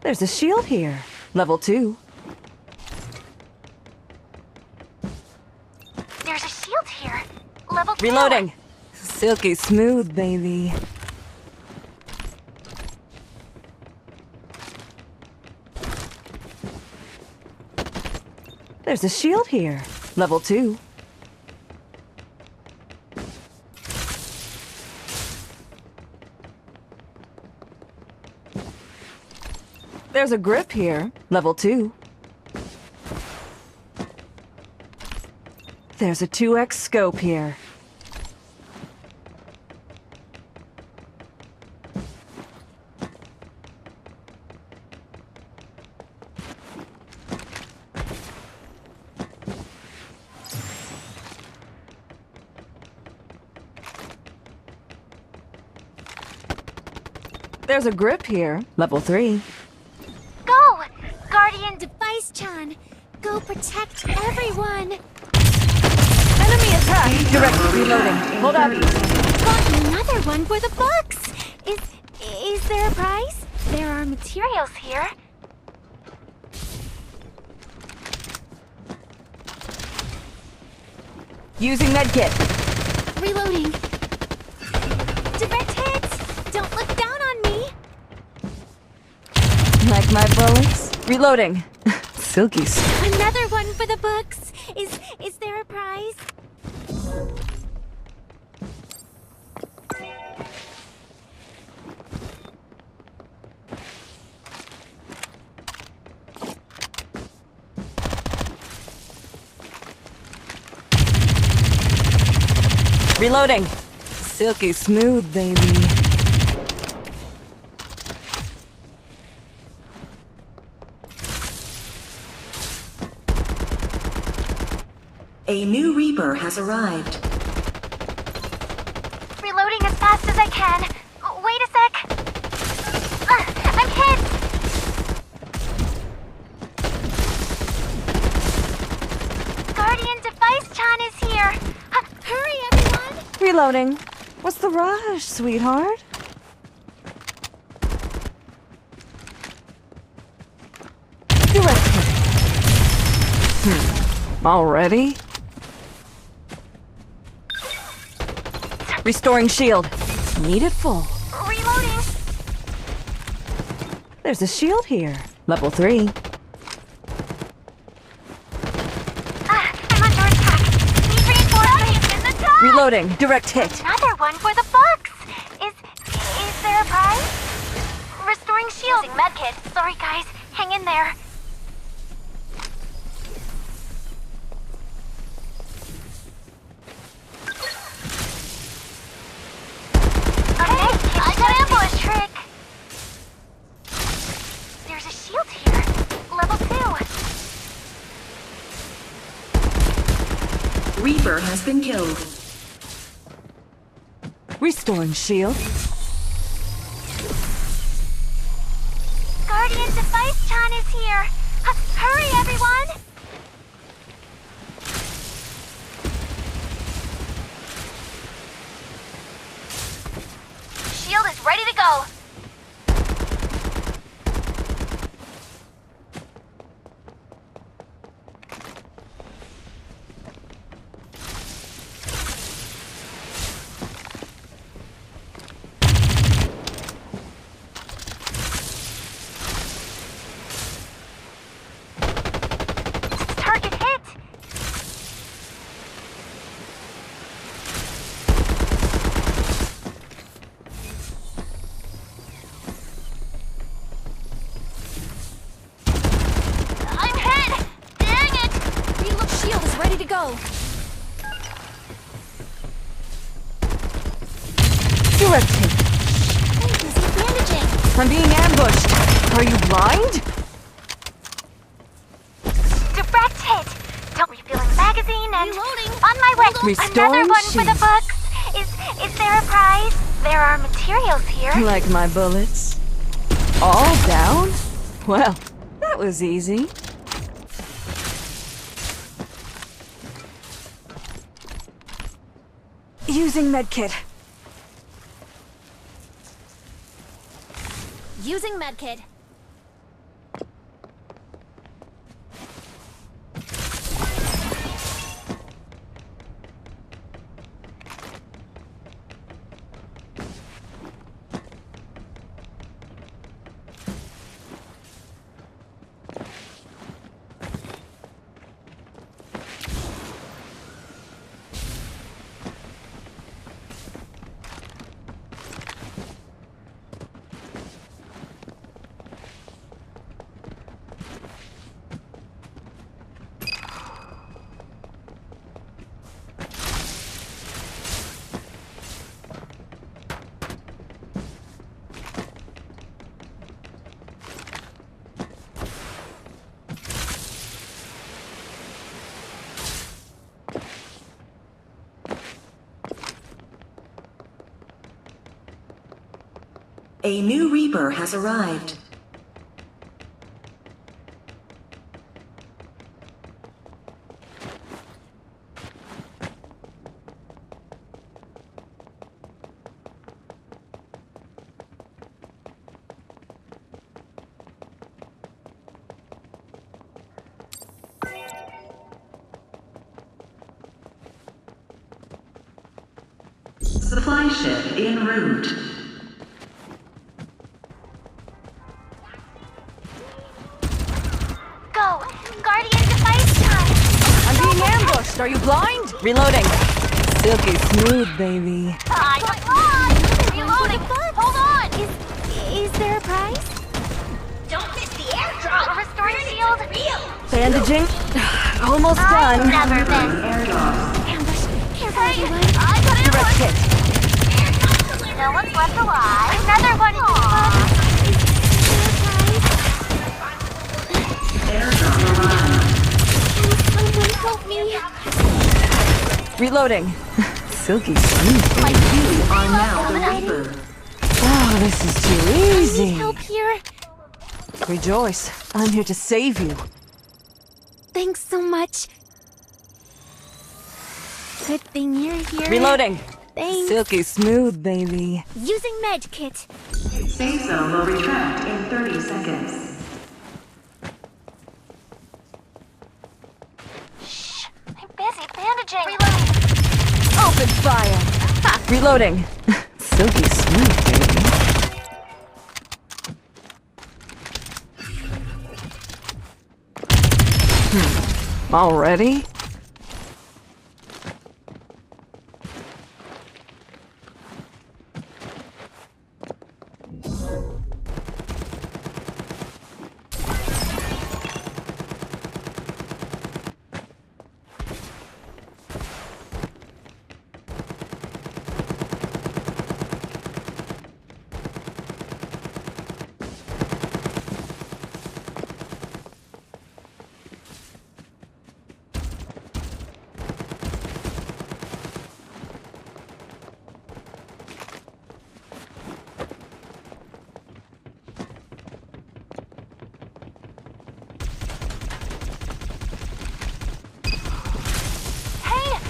There's a shield here. Level 2. There's a shield here. Level 2. Reloading. Silky smooth, baby. There's a shield here. Level 2. There's a grip here. Level 2. There's a 2x scope here. There's a grip here. Level 3. Go! Guardian Device-chan! Go protect everyone! Enemy attack! Direct reloading. Hold up. Got another one for the books! Is there a prize? There are materials here. Using medkit. Reloading. Direct hits! Don't look down on me! Like my bullets? Reloading. Silky. Another one for the books! Is there a prize? Reloading. Silky smooth, baby. A new Reaper has arrived. Reloading as fast as I can. Wait a sec. I'm hit! Guardian Device-chan is here. Hurry, everyone! Reloading. What's the rush, sweetheart? Direct hit. Already? Restoring shield. Need it full. Reloading. There's a shield here. Level 3. I'm under attack. Need reinforcements. Reloading. Direct hit. Another one for the books. Is there a prize? Restoring shield. Using medkit. Sorry, guys. Hang in there. I got ambush trick. There's a shield here. Level 2. Reaper has been killed. Restoring shield. Guardian Device-chan is here. Hurry, everyone! Shield is ready to go. Target hit. I'm hit! Dang it! Reload shield is ready to go. Direct hit. I'm busy bandaging. I'm being ambushed. Are you blind? Direct hit. Don't refilling magazine and Reloading. on my way. Restoring Another one for the shield. books. Is there a prize? There are materials here. Like my bullets? All down? Well, that was easy. Using medkit. Using medkit. A new Reaper has arrived. Supply ship en route. Go! Guardian device time! I'm being ambushed. Are you blind? Reloading. Silky smooth, baby. I'm alive! Reloading! Hold on! Is there a prize? Don't miss the airdrop! Restoring shield! Bandaging. Almost done. Never miss! Ambush! Careful, everyone! I got Direct hit. No one's left alive. Another one is Someone help me. Reloading. Silky smooth. Like You are now the Reaper. Oh, this is too easy. help here. Rejoice. I'm here to save you. Thanks so much. Good thing you're here. Reloading. Thanks. Silky smooth, baby. Using med kit. Safe zone will retract in 30 seconds. Shh. I'm busy bandaging. Open fire. Ha! Reloading. Silky smooth, baby. Already?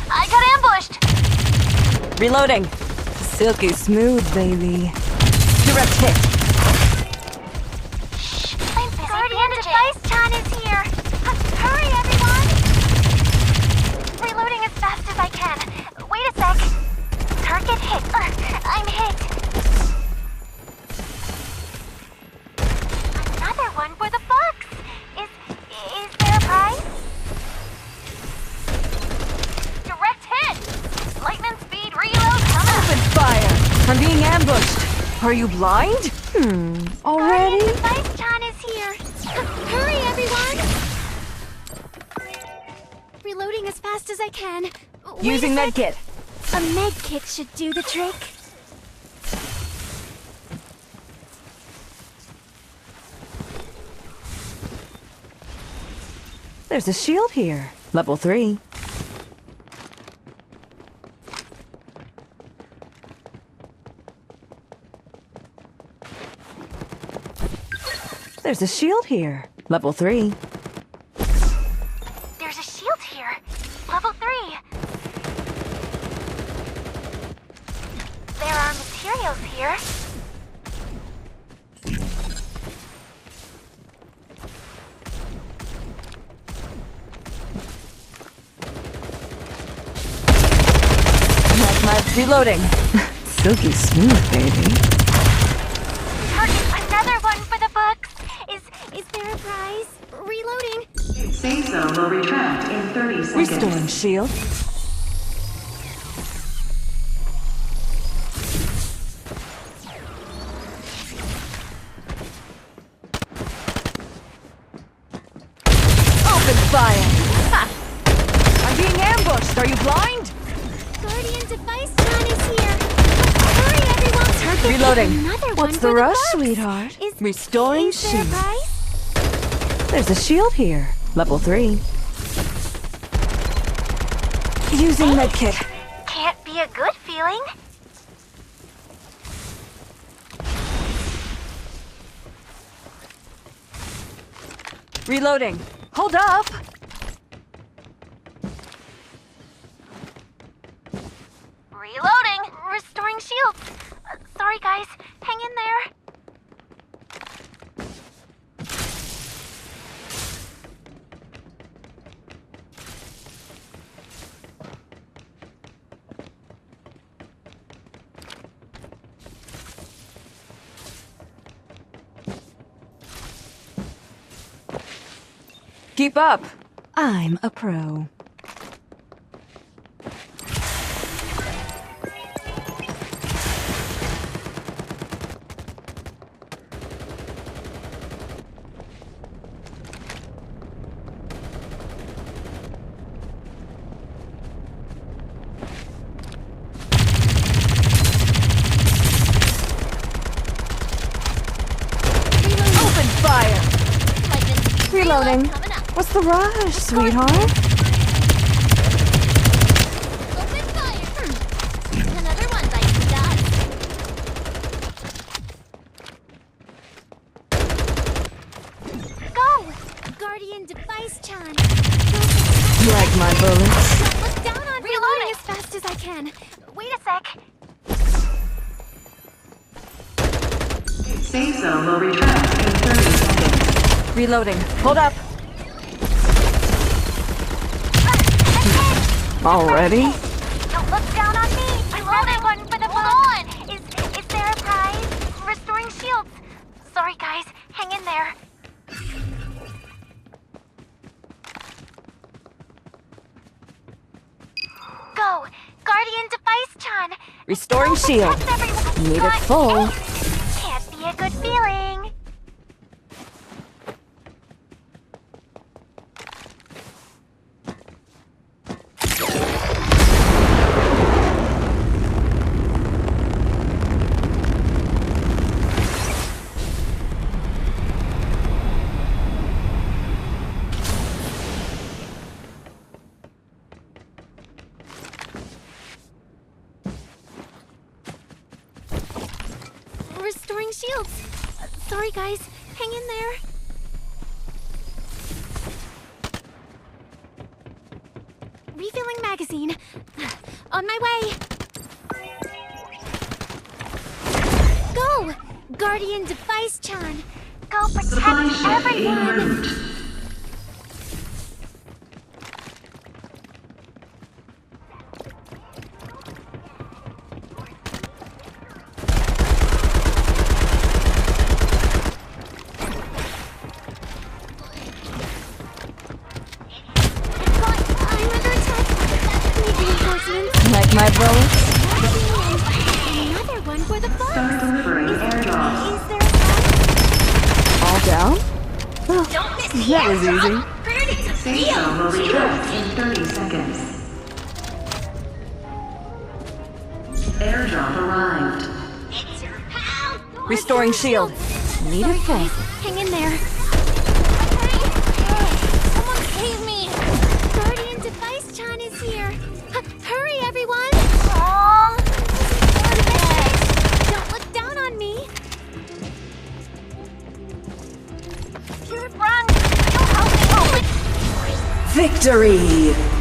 I got ambushed! Reloading. Silky smooth, baby. Direct hit. Shh! I'm busy Guardian device Chan is here! Hurry, everyone! Reloading as fast as I can. Wait a sec. Target hit. I'm hit. Another one for the box! Is there a prize? Direct hit! Lightning speed reload coming! Open fire. I'm being ambushed. Are you blind? Already? Guardian device Chan is here! Hurry, everyone! Reloading as fast as I can. Wait Using a sec. medkit. A med kit should do the trick. There's a shield here. Level 3. There's a shield here. Level 3. There's a shield here. Level 3. There are materials here. Reloading. Silky smooth, baby. Target another one for the books. Is there a prize? Reloading. Safe zone will retract in 30 seconds. Restoring shield. Open fire. Ha! I'm being ambushed. Are you blind? Guardian device Chan is here. Hurry, everyone. Target Reloading. another one What's for the rush, books. sweetheart? Is Restoring there a shield. prize? There's a shield here. Level 3. Using medkit. Can't be a good feeling. Reloading. Hold up! Reloading! Restoring shields! Sorry guys, hang in there. Keep up. I'm a pro. Open fire! Reloading. What's the rush, sweetheart? Open fire! Another one bites the dust. Go! Guardian device, Chan. Like my bullets. Look down on reloading as fast as I can. Wait a sec. Safe zone will retract in 30 seconds. Reloading. Hold up. Already? Don't look down on me. Another one for the hold on. Is there a prize? Restoring shields. Sorry guys, hang in there. Go, Guardian device, Chan. Restoring shield. Protect everyone. Need it full. Can't be a good feeling. Restoring shields. Sorry guys, hang in there. Refilling magazine. On my way. Go! Guardian device, Chan. Go Supply protect ship en everyone. route. I'm under attack. Need reinforcements. Like my bullets. Another one for the fun. Start delivering airdrops. Is there a prize? All down? Don't miss the That was easy. Safe zone will retract in 30 seconds. Airdrop arrived. It's your pal. Restoring shield. Need it full. Hang in there. Someone save me. Guardian device Chan is here. Hurry, everyone. Don't look down on me. Run. You'll help me. Victory!